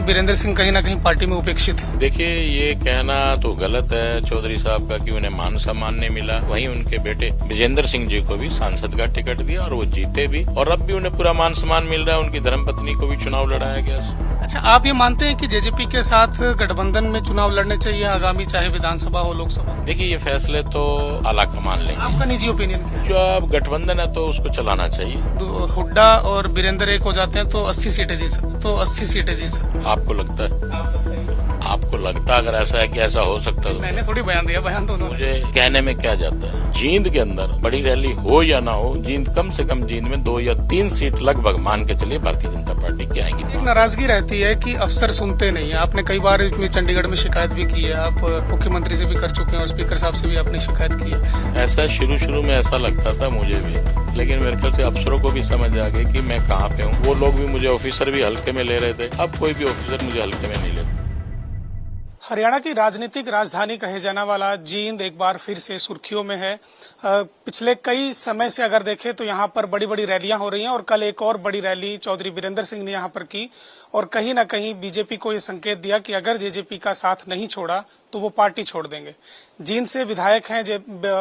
बीरेंद्र सिंह कहीं ना कहीं पार्टी में उपेक्षित है? देखिए, ये कहना तो गलत है चौधरी साहब का कि उन्हें मान सम्मान नहीं मिला। वहीं उनके बेटे विजेंद्र सिंह जी को भी सांसद का टिकट दिया और वो जीते भी, और अब भी उन्हें पूरा मान सम्मान मिल रहा है। उनकी धर्मपत्नी को भी चुनाव लड़ाया गया। अच्छा, आप ये मानते हैं कि जेजेपी के साथ गठबंधन में चुनाव लड़ने चाहिए आगामी, चाहे विधानसभा हो लोकसभा? देखिए, ये फैसले तो आला कमान लेंगे। आपका निजी ओपिनियन क्या है? जो अब गठबंधन है तो उसको चलाना चाहिए। हुड्डा और बीरेंद्र एक हो जाते हैं तो 80 सीटें जीत सकते, तो 80 सीटें जीत सकते। आपको लगता है? आपको लगता अगर ऐसा है कि ऐसा हो सकता है? मैंने थोड़ी बयान दिया, बयान तो मुझे कहने में क्या जाता है। जींद के अंदर बड़ी रैली हो या ना हो, जींद कम से कम जींद में 2 या 3 सीट लगभग मान के चलिए भारतीय जनता पार्टी की आएंगी। एक नाराजगी रहती है कि अफसर सुनते नहीं है। आपने कई बार इसमें चंडीगढ़ में शिकायत भी की है, आप मुख्यमंत्री से भी कर चुके हैं और स्पीकर साहब से भी आपने शिकायत की है। ऐसा शुरू में ऐसा लगता था मुझे भी, लेकिन मेरे ख्याल से अफसरों को भी समझ आ गई कि मैं कहाँ पे हूँ। वो लोग भी मुझे ऑफिसर भी हल्के में ले रहे थे, अब कोई भी ऑफिसर मुझे हल्के में नहीं लेता। हरियाणा की राजनीतिक राजधानी कहे जाने वाला जींद एक बार फिर से सुर्खियों में है। पिछले कई समय से अगर देखें तो यहाँ पर बड़ी बड़ी रैलियां हो रही हैं और कल एक और बड़ी रैली चौधरी बीरेंद्र सिंह ने यहाँ पर की और कहीं ना कहीं बीजेपी को ये संकेत दिया कि अगर जेजेपी का साथ नहीं छोड़ा तो वो पार्टी छोड़ देंगे। जींद से विधायक हैं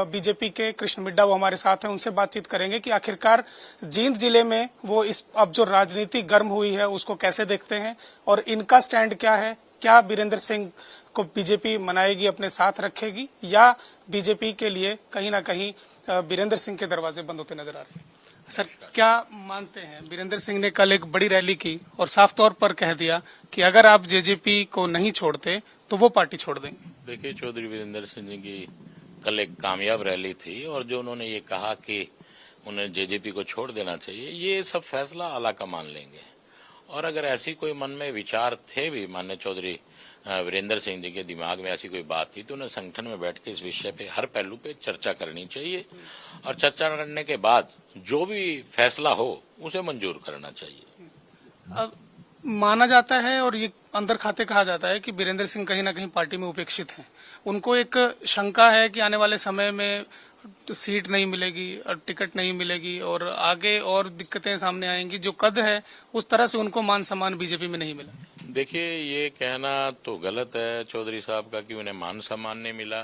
बीजेपी के कृष्ण मिड्डा, वो हमारे साथ हैं, उनसे बातचीत करेंगे कि आखिरकार जींद जिले में वो इस अब जो राजनीति गर्म हुई है उसको कैसे देखते हैं और इनका स्टैंड क्या है। क्या बीरेंद्र सिंह को बीजेपी मनाएगी, अपने साथ रखेगी, या बीजेपी के लिए कहीं ना कहीं बीरेंद्र सिंह के दरवाजे बंद होते नजर आ रहे हैं? सर, क्या मानते हैं? बीरेंद्र सिंह ने कल एक बड़ी रैली की और साफ तौर पर कह दिया कि अगर आप जेजेपी को नहीं छोड़ते तो वो पार्टी छोड़ देंगे। देखिए, चौधरी बीरेंद्र सिंह जी की कल एक कामयाब रैली थी और जो उन्होंने ये कहा कि उन्हें जेजेपी को छोड़ देना चाहिए, ये सब फैसला आला कमान लेंगे। और अगर ऐसी कोई मन में विचार थे भी माननीय चौधरी वीरेंद्र सिंह जी के दिमाग में ऐसी कोई बात थी तो उन्हें संगठन में बैठ के इस विषय पे हर पहलू पे चर्चा करनी चाहिए और चर्चा करने के बाद जो भी फैसला हो उसे मंजूर करना चाहिए। अब माना जाता है और ये अंदर खाते कहा जाता है कि बीरेंद्र सिंह कहीं ना कहीं पार्टी में उपेक्षित हैं। उनको एक शंका है कि आने वाले समय में सीट नहीं मिलेगी और टिकट नहीं मिलेगी और आगे और दिक्कतें सामने आएंगी। जो कद है उस तरह से उनको मान सम्मान बीजेपी में नहीं मिला। देखिए, ये कहना तो गलत है चौधरी साहब का कि उन्हें मान सम्मान नहीं मिला।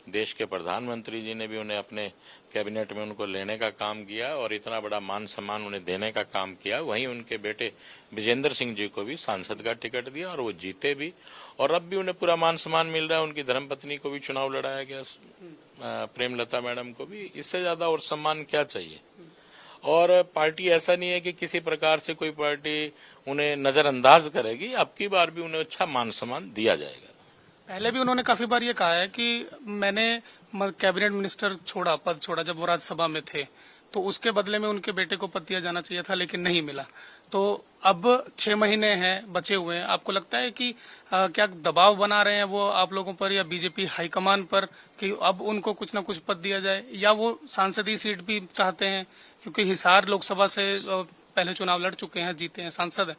देश के प्रधानमंत्री जी ने भी उन्हें अपने कैबिनेट में उनको लेने का काम किया और इतना बड़ा मान सम्मान उन्हें देने का काम किया। वहीं उनके बेटे विजेंद्र सिंह जी को भी सांसद का टिकट दिया और वो जीते भी, और अब भी उन्हें पूरा मान सम्मान मिल रहा है। उनकी धर्मपत्नी को भी चुनाव लड़ाया गया, प्रेमलता मैडम को भी। इससे ज्यादा और सम्मान क्या चाहिए? और पार्टी ऐसा नहीं है कि किसी प्रकार से कोई पार्टी उन्हें नजरअंदाज करेगी। अब की बार भी उन्हें अच्छा मान सम्मान दिया जाएगा। पहले भी उन्होंने काफी बार ये कहा है कि मैंने कैबिनेट मिनिस्टर पद छोड़ा जब वो राज्यसभा में थे, तो उसके बदले में उनके बेटे को पद दिया जाना चाहिए था, लेकिन नहीं मिला। तो अब 6 महीने हैं बचे हुए हैं। आपको लगता है कि क्या दबाव बना रहे हैं वो आप लोगों पर या बीजेपी हाईकमान पर कि अब उनको कुछ न कुछ पद दिया जाए, या वो सांसदीय सीट भी चाहते हैं? क्योंकि हिसार लोकसभा से पहले चुनाव लड़ चुके हैं, जीते हैं, सांसद हैं,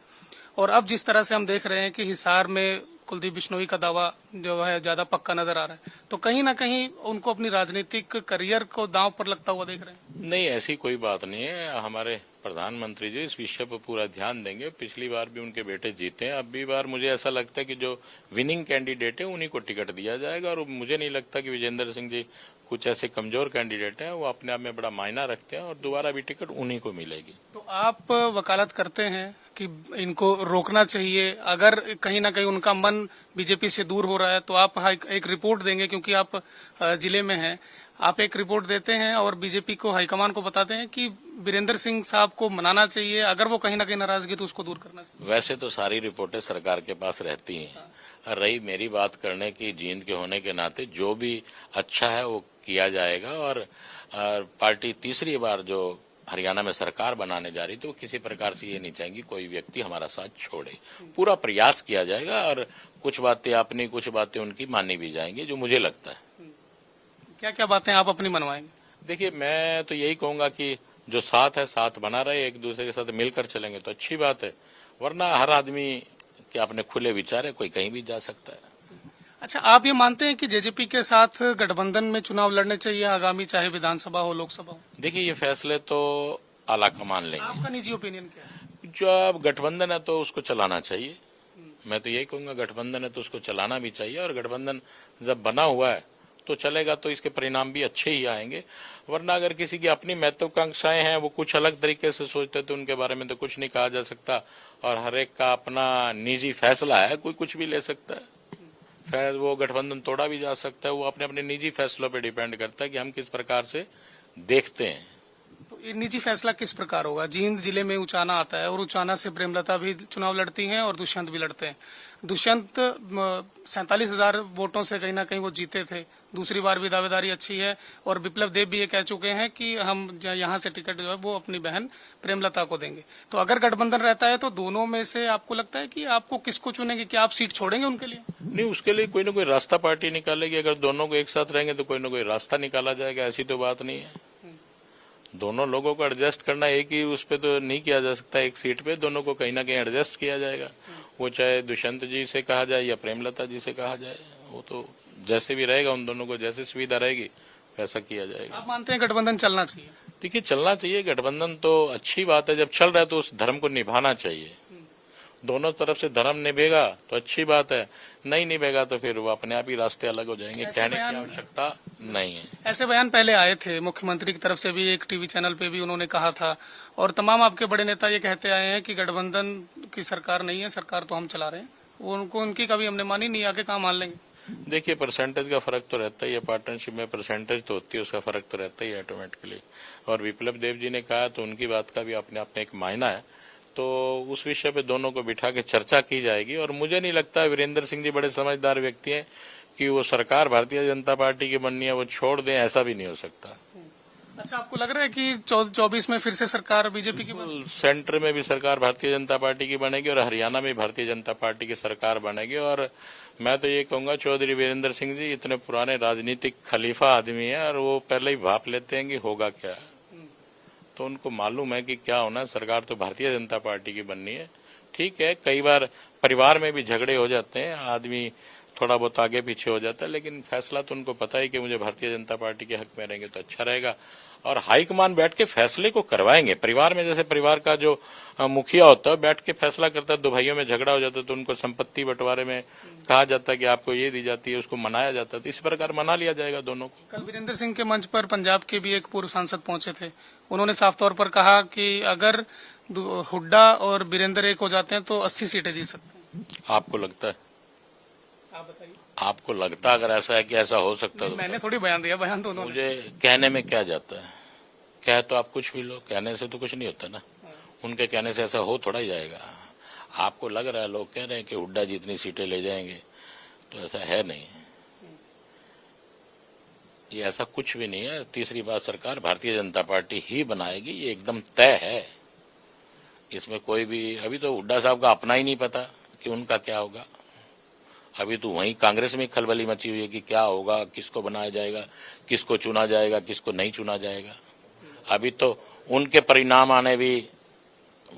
और अब जिस तरह से हम देख रहे हैं कि हिसार में कुलदीप बिश्नोई का दावा जो है ज्यादा पक्का नजर आ रहा है, तो कहीं ना कहीं उनको अपनी राजनीतिक करियर को दांव पर लगता हुआ देख रहे हैं? नहीं, ऐसी कोई बात नहीं है। हमारे प्रधानमंत्री जी इस विषय पर पूरा ध्यान देंगे। पिछली बार भी उनके बेटे जीते हैं, अब भी बार मुझे ऐसा लगता है कि जो विनिंग कैंडिडेट है उन्हीं को टिकट दिया जाएगा। और मुझे नहीं लगता कि विजेंद्र सिंह जी कुछ ऐसे कमजोर कैंडिडेट हैं, वो अपने आप में बड़ा मायना रखते हैं और दोबारा भी टिकट उन्हीं को मिलेगी। तो आप वकालत करते हैं कि इनको रोकना चाहिए, अगर कहीं ना कहीं उनका मन बीजेपी से दूर हो रहा है तो आप एक रिपोर्ट देंगे, क्योंकि आप जिले में हैं, आप एक रिपोर्ट देते हैं और बीजेपी को हाईकमान को बताते हैं कि बीरेंद्र सिंह साहब को मनाना चाहिए, अगर वो कहीं ना कहीं नाराजगी तो उसको दूर करना चाहिए। वैसे तो सारी रिपोर्टें सरकार के पास रहती हैं। रही मेरी बात करने की, जींद के होने के नाते जो भी अच्छा है वो किया जाएगा। और पार्टी तीसरी बार जो हरियाणा में सरकार बनाने जा रही तो किसी प्रकार से ये नहीं चाहेंगी कोई व्यक्ति हमारा साथ छोड़े। पूरा प्रयास किया जाएगा और कुछ बातें अपनी, कुछ बातें उनकी मानी भी जाएंगी, जो मुझे लगता है। क्या क्या बातें आप अपनी मनवाएंगे? देखिए, मैं तो यही कहूंगा कि जो साथ है साथ बना रहे, एक दूसरे के साथ मिलकर चलेंगे तो अच्छी बात है, वरना हर आदमी के अपने खुले विचार है, कोई कहीं भी जा सकता है। अच्छा, आप ये मानते हैं कि जेजेपी के साथ गठबंधन में चुनाव लड़ने चाहिए आगामी, चाहे विधानसभा हो लोकसभा हो? देखिए, ये फैसले तो आला कमान लेंगे। आपका निजी ओपिनियन क्या है? जो अब गठबंधन है तो उसको चलाना चाहिए। मैं तो यही कहूंगा गठबंधन है तो उसको चलाना भी चाहिए, और गठबंधन जब बना हुआ है तो चलेगा तो इसके परिणाम भी अच्छे ही आएंगे। वरना अगर किसी की अपनी महत्वाकांक्षाएं हैं, वो कुछ अलग तरीके से सोचते तो उनके बारे में तो कुछ नहीं कहा जा सकता। और हर एक का अपना निजी फैसला है, कोई कुछ भी ले सकता है, फिर वो गठबंधन तोड़ा भी जा सकता है। वो अपने अपने निजी फैसलों पर डिपेंड करता है कि हम किस प्रकार से देखते हैं। तो ये निजी फैसला किस प्रकार होगा? जींद जिले में उचाना आता है और उचाना से प्रेमलता भी चुनाव लड़ती हैं और दुष्यंत भी लड़ते हैं। दुष्यंत 47,000 वोटों से कहीं ना कहीं वो जीते थे, दूसरी बार भी दावेदारी अच्छी है, और विप्लव देव भी ये कह चुके हैं कि हम यहाँ से टिकट जो है वो अपनी बहन प्रेमलता को देंगे। तो अगर गठबंधन रहता है तो दोनों में से आपको लगता है कि आपको किसको चुनेंगे, कि आप सीट छोड़ेंगे उनके लिए? नहीं, उसके लिए कोई ना कोई रास्ता पार्टी निकालेगी। अगर दोनों को एक साथ रहेंगे तो कोई ना कोई रास्ता निकाला जाएगा, ऐसी तो बात नहीं है। दोनों लोगों को एडजस्ट करना एक ही उस पे तो नहीं किया जा सकता, एक सीट पे दोनों को कहीं ना कहीं एडजस्ट किया जाएगा। वो चाहे दुष्यंत जी से कहा जाए या प्रेमलता जी से कहा जाए, वो तो जैसे भी रहेगा, उन दोनों को जैसे सुविधा रहेगी वैसा किया जाएगा। आप मानते हैं गठबंधन चलना चाहिए? देखिए, चलना चाहिए गठबंधन तो अच्छी बात है, जब चल रहा है तो उस धर्म को निभाना चाहिए। दोनों तरफ से धर्म निभेगा तो अच्छी बात है, नहीं निभेगा तो फिर वो अपने आप ही रास्ते अलग हो जाएंगे, कहने की आवश्यकता नहीं है। ऐसे बयान पहले आए थे मुख्यमंत्री की तरफ से भी, एक टीवी चैनल पे भी उन्होंने कहा था, और तमाम आपके बड़े नेता ये कहते आए हैं कि गठबंधन की सरकार नहीं है, सरकार तो हम चला रहे हैं। वो उनकी कभी हमने मानी नहीं, आगे कहाँ मान लेंगे? देखिए, परसेंटेज का फर्क तो रहता ही है, पार्टनरशिप में परसेंटेज तो होती है, उसका फर्क तो रहता ही है ऑटोमेटिकली। और विप्लव देव जी ने कहा तो उनकी बात का भी अपने आप में एक मायना है, तो उस विषय पे दोनों को बिठा के चर्चा की जाएगी। और मुझे नहीं लगता, वीरेंद्र सिंह जी बड़े समझदार व्यक्ति हैं, कि वो सरकार भारतीय जनता पार्टी की बननी है वो छोड़ दें, ऐसा भी नहीं हो सकता। अच्छा, आपको लग रहा है कि 24 में फिर से सरकार बीजेपी की बनेगी? सेंटर में भी सरकार भारतीय जनता पार्टी की बनेगी और हरियाणा में भारतीय जनता पार्टी की सरकार बनेगी। और मैं तो ये कहूंगा, चौधरी वीरेंद्र सिंह जी इतने पुराने राजनीतिक खलीफा आदमी है, और वो पहले ही भाप लेते हैं कि होगा क्या, तो उनको मालूम है कि क्या होना है। सरकार तो भारतीय जनता पार्टी की बननी है। ठीक है, कई बार परिवार में भी झगड़े हो जाते हैं, आदमी थोड़ा बहुत आगे पीछे हो जाता है, लेकिन फैसला तो उनको पता है कि मुझे भारतीय जनता पार्टी के हक में रहेंगे तो अच्छा रहेगा। और हाईकमान बैठ के फैसले को करवाएंगे। परिवार में जैसे परिवार का जो मुखिया होता है बैठ के फैसला करता है, दो भाइयों में झगड़ा हो जाता है तो उनको संपत्ति बंटवारे में कहा जाता है कि आपको ये दी जाती है, उसको मनाया जाता है, तो इस प्रकार मना लिया जाएगा दोनों को। कल वीरेंद्र सिंह के मंच पर पंजाब के भी एक पूर्व सांसद पहुंचे थे, उन्होंने साफ तौर पर कहा कि अगर हुड्डा और वीरेंद्र एक हो जाते हैं तो 80 सीटें जीत सकते हैं। आपको लगता है? आप बताइए। आपको लगता अगर ऐसा है कि ऐसा हो सकता है? मैंने थोड़ी बयान दिया, बयान तो उन्होंने। मुझे कहने में क्या जाता है, कह तो आप कुछ भी लो, कहने से तो कुछ नहीं होता ना। उनके कहने से ऐसा हो थोड़ा ही जाएगा। आपको लग रहा है, लोग कह रहे हैं कि हुड्डा जितनी सीटें ले जाएंगे, तो ऐसा है नहीं, ये ऐसा कुछ भी नहीं है। तीसरी बात, सरकार भारतीय जनता पार्टी ही बनाएगी, ये एकदम तय है। इसमें कोई भी, अभी तो हुड्डा साहब का अपना ही नहीं पता कि उनका क्या होगा। अभी तो वहीं कांग्रेस में खलबली मची हुई है कि क्या होगा, किसको बनाया जाएगा, किसको चुना जाएगा, किसको नहीं चुना जाएगा। अभी तो उनके परिणाम आने भी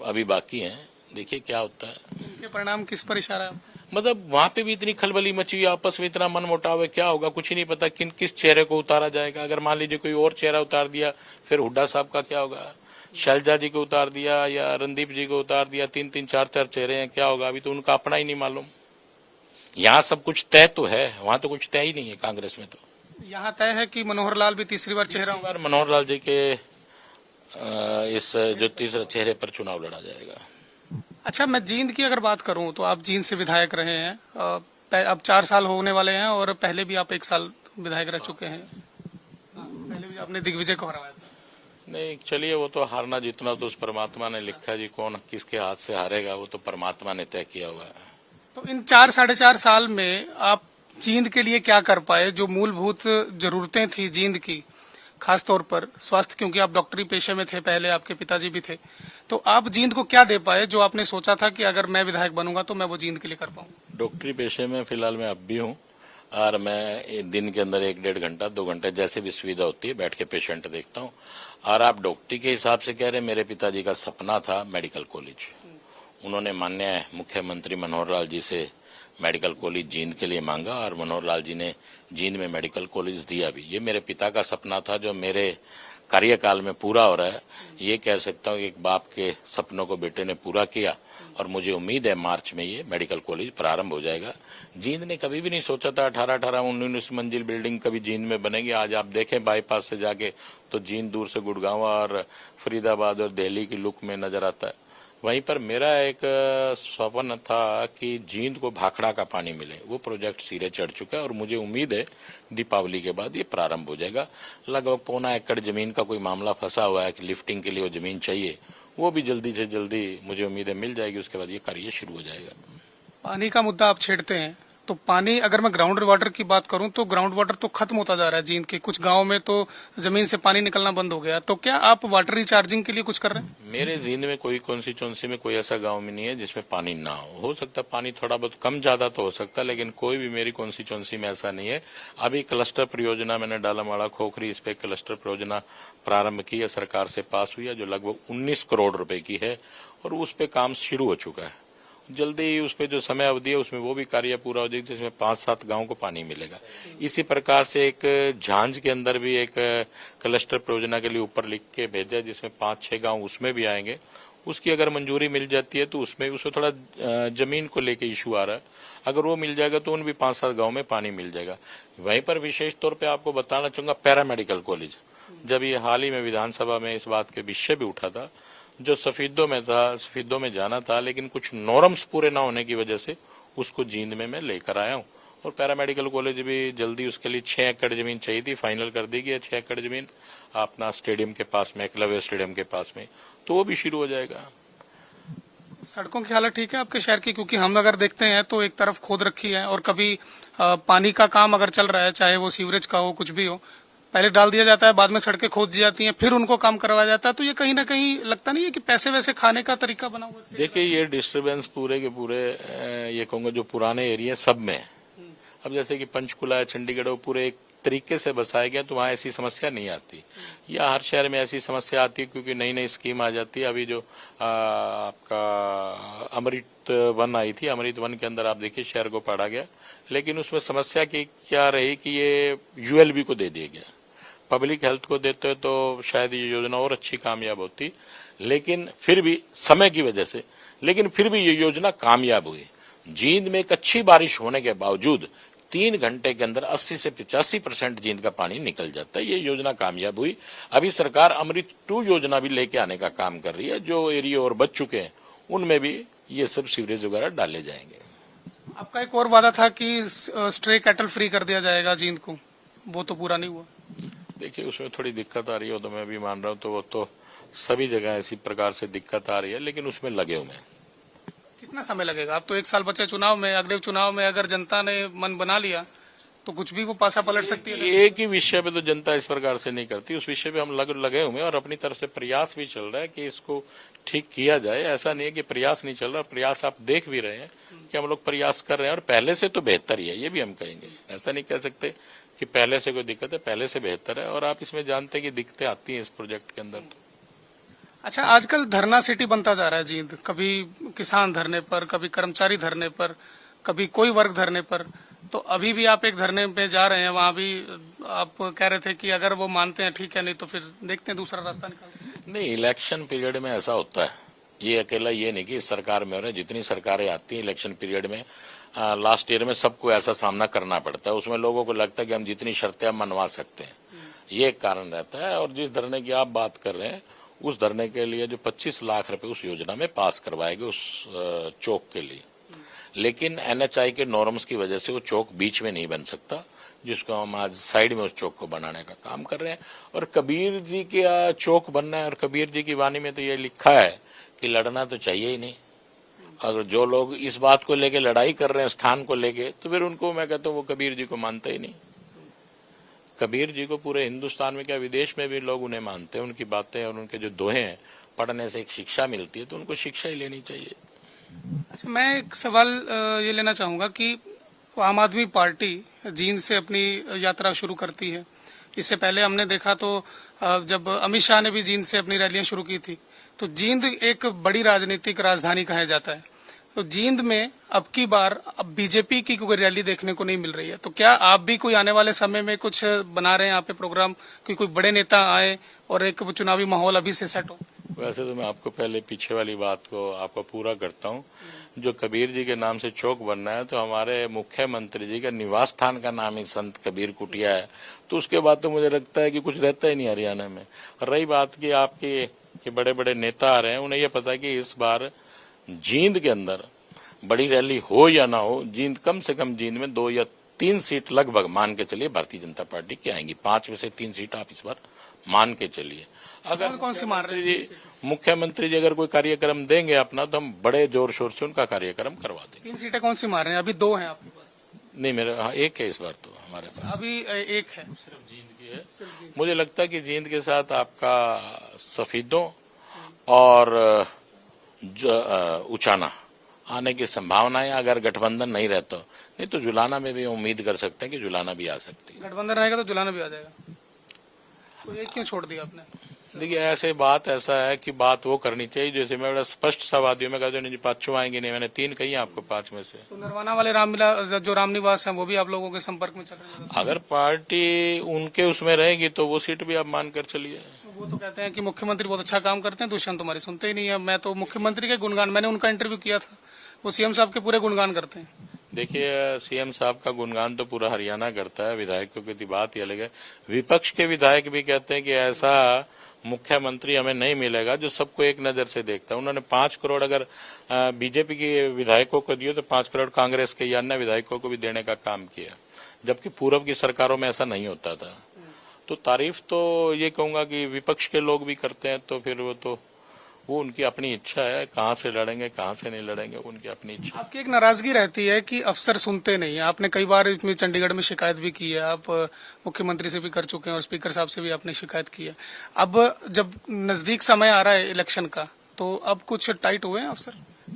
अभी बाकी हैं, देखिए क्या होता है। उनके परिणाम किस पर इशारा है? मतलब वहां पे भी इतनी खलबली मची हुई, आपस में इतना मन मुटाव है, क्या होगा कुछ ही नहीं पता। किस चेहरे को उतारा जाएगा। अगर मान लीजिए कोई और चेहरा उतार दिया, फिर हुड्डा साहब का क्या होगा, शैलजा जी को उतार दिया या रणदीप जी को उतार दिया, 3-3 4-4 चेहरे हैं, क्या होगा। अभी तो उनका अपना ही नहीं मालूम। यहाँ सब कुछ तय तो है, वहां तो कुछ तय ही नहीं है कांग्रेस में। तो यहाँ तय है कि मनोहर लाल भी तीसरी बार चेहरा होगा। मनोहर लाल जी के इस जो तीसरे चेहरे पर चुनाव लड़ा जाएगा। अच्छा, मैं जींद की अगर बात करूं तो आप जींद से विधायक रहे हैं, अब 4 साल होने वाले हैं, और पहले भी आप 1 साल विधायक रह चुके हैं। पहले भी आपने दिग्विजय को हराया था। नहीं, चलिए, वो तो हारना जीतना तो उस परमात्मा ने लिखा है जी, कौन किसके हाथ से हारेगा वो तो परमात्मा ने तय किया हुआ है। तो इन 4-4.5 साल में आप जींद के लिए क्या कर पाए? जो मूलभूत जरूरतें थी जींद की, खास तौर पर स्वास्थ्य, क्योंकि आप डॉक्टरी पेशे में थे, पहले आपके पिताजी भी थे, तो आप जींद को क्या दे पाए जो आपने सोचा था कि अगर मैं विधायक बनूंगा तो मैं वो जींद के लिए कर पाऊँ? डॉक्टरी पेशे में फिलहाल मैं अब भी हूँ, और मैं दिन के अंदर 1-1.5 घंटा 2 घंटे जैसे भी सुविधा होती है बैठ के पेशेंट देखता हूँ। और आप डॉक्टरी के हिसाब से कह रहे, मेरे पिताजी का सपना था मेडिकल कॉलेज। उन्होंने माननीय मुख्यमंत्री मनोहर लाल जी से मेडिकल कॉलेज जींद के लिए मांगा, और मनोहर लाल जी ने जींद में मेडिकल कॉलेज दिया भी। ये मेरे पिता का सपना था, जो मेरे कार्यकाल में पूरा हो रहा है। ये कह सकता हूँ कि एक बाप के सपनों को बेटे ने पूरा किया और मुझे उम्मीद है मार्च में ये मेडिकल कॉलेज प्रारंभ हो जाएगा। जींद ने कभी भी नहीं सोचा था 18-19 मंजिल बिल्डिंग कभी जींद में बनेगी। आज आप देखें बाईपास से जाके तो जींद दूर से गुड़गांव और फरीदाबाद और दिल्ली की लुक में नजर आता है। वहीं पर मेरा एक सपना था कि जींद को भाखड़ा का पानी मिले। वो प्रोजेक्ट सिरे चढ़ चुका है और मुझे उम्मीद है दीपावली के बाद ये प्रारंभ हो जाएगा। लगभग 1.25 एकड़ जमीन का कोई मामला फंसा हुआ है कि लिफ्टिंग के लिए वो जमीन चाहिए, वो भी जल्दी से जल्दी मुझे उम्मीद है मिल जाएगी। उसके बाद ये कार्य शुरू हो जाएगा। पानी का मुद्दा आप छेड़ते हैं तो पानी, अगर मैं ग्राउंड वाटर की बात करूं तो ग्राउंड वाटर तो खत्म होता जा रहा है। जींद के कुछ गांव में तो जमीन से पानी निकलना बंद हो गया। तो क्या आप वाटर रिचार्जिंग के लिए कुछ कर रहे हैं? मेरे जींद में कोई कॉन्स्टिट्यूंसी में कोई ऐसा गांव में नहीं है जिसमें पानी ना हो सकता पानी थोड़ा बहुत कम ज्यादा तो हो सकता है, लेकिन कोई भी मेरी कॉन्स्टिट्यूंसी में ऐसा नहीं है। अभी क्लस्टर परियोजना मैंने डालामाड़ा खोखरी इस पे क्लस्टर परियोजना प्रारंभ की है, सरकार से पास हुई है, जो लगभग 19 करोड़ रुपए की है और उस पे काम शुरू हो चुका है। जल्दी ही उस पे जो समय अवधि है उसमें वो भी कार्य पूरा हो जाएगा, जिसमें 5-7 गांव को पानी मिलेगा। इसी प्रकार से एक झांझ के अंदर भी एक क्लस्टर परियोजना के लिए ऊपर लिख के भेजा, जिसमें 5-6 गांव उसमें भी आएंगे। उसकी अगर मंजूरी मिल जाती है तो उसमें थोड़ा जमीन को लेके इशू आ रहा है, अगर वो मिल जाएगा तो उन भी 5-7 गांव में पानी मिल जाएगा। वहीं पर विशेष तौर पे आपको बताना चाहूंगा पैरामेडिकल कॉलेज, जब ये हाल ही में विधानसभा में इस बात के विषय भी उठा था, जो सफीदों में था, सफीदों में जाना था, लेकिन कुछ नॉर्म्स पूरे ना होने की वजह से उसको जींद में मैं लेकर आया हूँ। और पैरामेडिकल कॉलेज भी जल्दी, उसके लिए 6 एकड़ जमीन चाहिए थी, फाइनल कर दी गई है 6 एकड़ जमीन अपना स्टेडियम के पास में, एकलव्य स्टेडियम के पास में, तो वो भी शुरू हो जाएगा। सड़कों की हालत ठीक है आपके शहर की? क्योंकि हम अगर देखते हैं तो एक तरफ खोद रखी है और कभी पानी का काम अगर चल रहा है, चाहे वो सीवरेज का हो, कुछ भी हो, पहले डाल दिया जाता है, बाद में सड़कें खोद दी जाती हैं, फिर उनको काम करवाया जाता है। तो ये कहीं ना कहीं लगता नहीं है कि पैसे वैसे खाने का तरीका बना हुआ है? देखिए, ये डिस्टर्बेंस पूरे के पूरे ये कहूंगा जो पुराने एरिया सब में है। अब जैसे कि पंचकुला है, चंडीगढ़, वो पूरे एक तरीके से बसाया गया तो वहाँ ऐसी समस्या नहीं आती। या हर शहर में ऐसी समस्या आती है क्योंकि नई नई स्कीम आ जाती है। अभी जो आपका अमृत वन आई थी, अमृत वन के अंदर आप देखिए शहर को पढ़ा गया, लेकिन उसमें समस्या की क्या रही कि ये यूएलबी को दे दिया गया। पब्लिक हेल्थ को देते तो शायद ये योजना और अच्छी कामयाब होती, लेकिन फिर भी समय की वजह से, लेकिन फिर भी ये योजना कामयाब हुई। जींद में एक अच्छी बारिश होने के बावजूद 3 घंटे के अंदर 80 से 85% जींद का पानी निकल जाता है। ये योजना कामयाब हुई। अभी सरकार अमृत 2 योजना भी लेके आने का काम कर रही है। जो एरिया और बच चुके हैं उनमें भी ये सब सीवरेज वगैरह डाले जाएंगे। आपका एक और वादा था कि स्ट्रे कैटल फ्री कर दिया जाएगा जींद को, वो तो पूरा नहीं हुआ। देखिए, उसमें थोड़ी दिक्कत आ रही है, तो मैं भी मान रहा हूँ, तो वो तो सभी जगह ऐसी प्रकार से दिक्कत आ रही है, लेकिन उसमें लगे हुए हैं। कितना समय लगेगा? अब तो 1 साल बचे चुनाव में, अगले चुनाव में अगर जनता ने मन बना लिया तो कुछ भी वो पासा पलट सकती है। एक ही विषय पे तो जनता इस प्रकार से नहीं करती, उस विषय पे हम लगे हुए हैं और अपनी तरफ से प्रयास भी चल रहा है कि इसको ठीक किया जाए। ऐसा नहीं है कि प्रयास नहीं चल रहा, प्रयास आप देख भी रहे हैं कि हम लोग प्रयास कर रहे हैं और पहले से तो बेहतर ही है, ये भी हम कहेंगे। ऐसा नहीं कह सकते कि पहले से कोई दिक्कत है, पहले से बेहतर है। और आप इसमें जानते हैं कि दिक्कतें आती हैं इस प्रोजेक्ट के अंदर। अच्छा, आजकल धरना सिटी बनता जा रहा है जींद, कभी किसान धरने पर, कभी कर्मचारी धरने पर, कभी कोई वर्ग धरने पर। तो अभी भी आप एक धरने पे जा रहे हैं, वहां भी आप कह रहे थे कि अगर वो मानते हैं ठीक है, नहीं तो फिर देखते हैं दूसरा रास्ता निकालते। नहीं, इलेक्शन पीरियड में ऐसा होता है। ये अकेला ये नहीं कि इस सरकार में हो रहा है, जितनी सरकारें आती हैं इलेक्शन पीरियड में, लास्ट ईयर में सबको ऐसा सामना करना पड़ता है। उसमें लोगों को लगता है कि हम जितनी शर्तें हम मनवा सकते हैं, ये एक कारण रहता है। और जिस धरने की आप बात कर रहे हैं, उस धरने के लिए जो 25 लाख रुपए उस योजना में पास करवाए गए उस चौक के लिए, लेकिन एनएचआई के नॉर्म्स की वजह से वो चौक बीच में नहीं बन सकता, जिसको हम आज साइड में उस चौक को बनाने का काम कर रहे हैं। और कबीर जी के चौक बनना है, और कबीर जी की वाणी में तो ये लिखा है कि लड़ना तो चाहिए ही नहीं। अगर जो लोग इस बात को लेके लड़ाई कर रहे हैं स्थान को लेके, तो फिर उनको मैं कहता हूँ वो कबीर जी को मानते ही नहीं। कबीर जी को पूरे हिंदुस्तान में क्या विदेश में भी लोग उन्हें मानते हैं, उनकी बातें और उनके जो दोहे हैं पढ़ने से एक शिक्षा मिलती है, तो उनको शिक्षा ही लेनी चाहिए। अच्छा, मैं एक सवाल ये लेना चाहूंगा कि आम आदमी पार्टी जींद से अपनी यात्रा शुरू करती है। इससे पहले हमने देखा तो जब अमित शाह ने भी जींद से अपनी रैलियां शुरू की थी। तो जींद एक बड़ी राजनीतिक राजधानी कहा जाता है। तो जींद में अब की बार अब बीजेपी की कोई रैली देखने को नहीं मिल रही है, तो क्या आप भी कोई आने वाले समय में कुछ बना रहे हैं यहाँ पे प्रोग्राम कि कोई बड़े नेता आए और एक चुनावी माहौल अभी से सेट हो? वैसे तो मैं आपको पहले पीछे वाली बात को आपको पूरा करता हूँ। जो कबीर जी के नाम से चौक बनना है तो हमारे मुख्यमंत्री जी का निवास स्थान का नाम ही संत कबीर कुटिया है, तो उसके बाद तो मुझे लगता है कि कुछ रहता ही नहीं हरियाणा में। और रही बात की आपकी कि बड़े बड़े नेता आ रहे हैं, उन्हें यह पता है कि इस बार जींद के अंदर बड़ी रैली हो या ना हो, जींद कम से कम जींद में 2 या 3 सीट लगभग मान के चलिए भारतीय जनता पार्टी की आएंगी। 5 में से 3 सीट आप इस बार मान के चलिए। अगर कौन सी मान रही है? मुख्यमंत्री जी अगर कोई कार्यक्रम देंगे अपना तो हम बड़े जोर शोर से उनका कार्यक्रम करवा देंगे। 3 सीटें कौन सी मार रहे हैं? अभी 2 हैं आपके पास? नहीं मेरे एक है इस बार तो हमारे पास, अभी एक है, सिर्फ जींद की है। मुझे लगता है कि जींद के साथ आपका सफीदों और उचाना आने की संभावना है अगर गठबंधन नहीं रहता। नहीं तो जुलाना में भी उम्मीद कर सकते हैं कि जुलाना भी आ सकती है। गठबंधन रहेगा तो जुलाना भी आ जाएगा, तो ये क्यों छोड़ दिया आपने? देखिए ऐसा है कि बात वो करनी चाहिए जैसे मैं बड़ा स्पष्ट सा वादियों में कहते नहीं 5 आएंगे नहीं, मैंने 3 कही आपको 5 में से। तो नरवाना वाले जो रामनिवास है वो भी आप लोगों के संपर्क में चल रहे हैं? अगर पार्टी उनके उसमें रहेगी तो वो सीट भी आप मान कर चलिए। वो तो कहते हैं कि मुख्यमंत्री बहुत अच्छा काम करते हैं, दुष्यंत तुम्हारी सुनते ही नहीं है। मैं तो मुख्यमंत्री के गुणगान, मैंने उनका इंटरव्यू किया था, वो सीएम साहब के पूरे गुणगान करते हैं। देखिए सीएम साहब का गुणगान तो पूरा हरियाणा करता है, विधायकों की बात ही अलग है। विपक्ष के विधायक भी कहते हैं कि ऐसा मुख्यमंत्री हमें नहीं मिलेगा जो सबको एक नजर से देखता है। उन्होंने 5 करोड़ अगर बीजेपी के विधायकों को दिए तो 5 करोड़ कांग्रेस के या अन्य विधायकों को भी देने का काम किया, जबकि पूर्व की सरकारों में ऐसा नहीं होता था। तो तारीफ तो ये कहूंगा कि विपक्ष के लोग भी करते हैं, तो फिर वो उनकी अपनी इच्छा है, कहाँ से लड़ेंगे कहाँ से नहीं लड़ेंगे उनकी अपनी इच्छा। आपकी एक नाराजगी रहती है कि अफसर सुनते नहीं है, आपने कई बार इसमें चंडीगढ़ में शिकायत भी की है, आप मुख्यमंत्री से भी कर चुके हैं और स्पीकर साहब से भी आपने शिकायत की है। अब जब नजदीक समय आ रहा है इलेक्शन का, तो अब कुछ टाइट हुए हैं अफसर?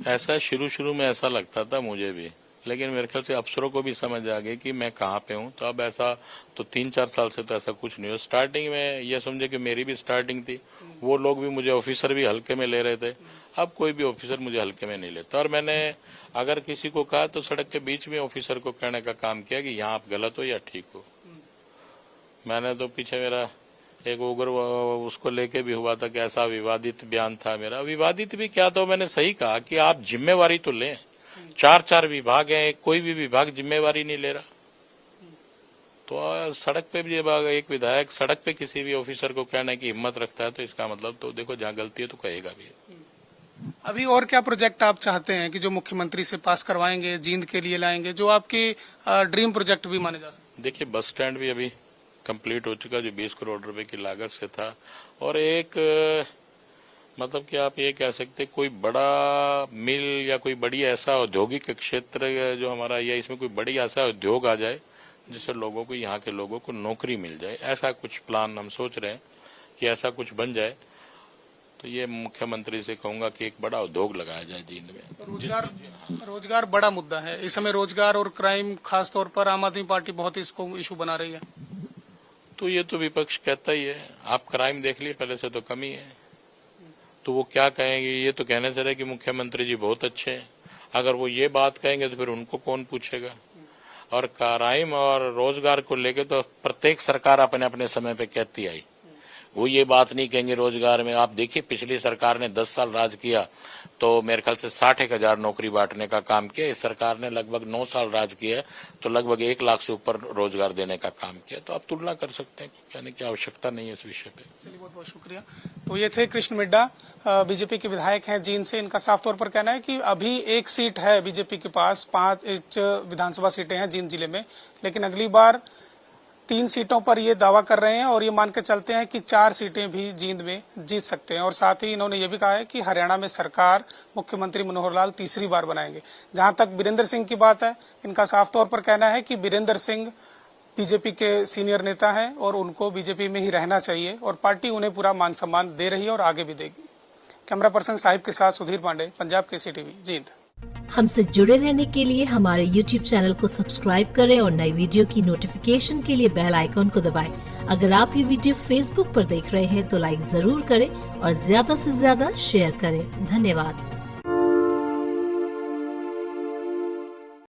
ऐसा शुरू में ऐसा लगता था मुझे भी, लेकिन मेरे ख्याल से अफसरों को भी समझ आ गई कि मैं कहाँ पे हूँ। तो अब ऐसा तो 3-4 साल से तो ऐसा कुछ नहीं हो। स्टार्टिंग में ये समझे कि मेरी भी स्टार्टिंग थी, वो लोग भी मुझे ऑफिसर भी हल्के में ले रहे थे। अब कोई भी ऑफिसर मुझे हल्के में नहीं लेता, और मैंने अगर किसी को कहा तो सड़क के बीच में ऑफिसर को कहने का काम किया कि यहाँ आप गलत हो या ठीक हो। मैंने तो पीछे मेरा एक उग्र उसको लेके भी हुआ था कि ऐसा विवादित बयान था मेरा। विवादित भी क्या, तो मैंने सही कहा कि आप जिम्मेवारी तो लें। 4 विभाग हैं, कोई भी विभाग जिम्मेवारी नहीं ले रहा। तो सड़क पे भी एक विधायक सड़क पे किसी भी ऑफिसर को कहने की हिम्मत रखता है तो इसका मतलब तो देखो जहाँ गलती है तो कहेगा भी। अभी और क्या प्रोजेक्ट आप चाहते हैं कि जो मुख्यमंत्री से पास करवाएंगे, जींद के लिए लाएंगे, जो आपके ड्रीम प्रोजेक्ट भी माने जा सकते? देखिए बस स्टैंड भी अभी कंप्लीट हो चुका जो 20 करोड़ रुपए की लागत से था, और एक मतलब कि आप ये कह सकते कोई बड़ा मिल या कोई बड़ी ऐसा औद्योगिक क्षेत्र जो हमारा या इसमें कोई बड़ी ऐसा उद्योग आ जाए जिससे लोगों को, यहाँ के लोगों को नौकरी मिल जाए। ऐसा कुछ प्लान हम सोच रहे हैं कि ऐसा कुछ बन जाए। तो ये मुख्यमंत्री से कहूंगा कि एक बड़ा उद्योग लगाया जाए जींद में। रोजगार बड़ा मुद्दा है इस समय, रोजगार और क्राइम खास तौर पर आम आदमी पार्टी बहुत ही इसको इशू बना रही है। तो ये तो विपक्ष कहता ही है। आप क्राइम देख लिए, पहले से तो कमी है। तो वो क्या कहेंगे, ये तो कहने से रहे कि मुख्यमंत्री जी बहुत अच्छे हैं। अगर वो ये बात कहेंगे तो फिर उनको कौन पूछेगा। और क्राइम और रोजगार को लेके तो प्रत्येक सरकार अपने अपने समय पे कहती आई, वो ये बात नहीं कहेंगे रोजगार में। आप देखिए पिछली सरकार ने 10 साल राज किया तो मेरे ख्याल से 61,000 नौकरी बांटने का काम किया। इस सरकार ने लगभग 9 साल राज किया तो लगभग 1 लाख से ऊपर रोजगार देने का काम किया। तो आप तुलना कर सकते हैं, कहने की आवश्यकता नहीं है इस विषय पे। चलिए बहुत बहुत शुक्रिया। तो ये थे कृष्ण मिड्डा, बीजेपी के विधायक हैं जींद से। इनका साफ तौर पर कहना है कि अभी 1 सीट है बीजेपी के पास, 5 विधानसभा सीटें हैं जींद जिले में, लेकिन अगली बार 3 सीटों पर ये दावा कर रहे हैं और ये मान के चलते हैं कि 4 सीटें भी जींद में जीत सकते हैं। और साथ ही इन्होंने ये भी कहा है कि हरियाणा में सरकार मुख्यमंत्री मनोहर लाल तीसरी बार बनाएंगे। जहां तक बीरेंद्र सिंह की बात है, इनका साफ तौर पर कहना है कि बीरेंद्र सिंह बीजेपी के सीनियर नेता हैं और उनको बीजेपी में ही रहना चाहिए और पार्टी उन्हें पूरा मान सम्मान दे रही है और आगे भी देगी। कैमरा पर्सन साहिब के साथ सुधीर पांडे, पंजाब केसरी टीवी, जींद। हमसे जुड़े रहने के लिए हमारे YouTube चैनल को सब्सक्राइब करें और नई वीडियो की नोटिफिकेशन के लिए बेल आइकॉन को दबाएं। अगर आप ये वीडियो Facebook पर देख रहे हैं तो लाइक जरूर करें और ज्यादा से ज्यादा शेयर करें। धन्यवाद।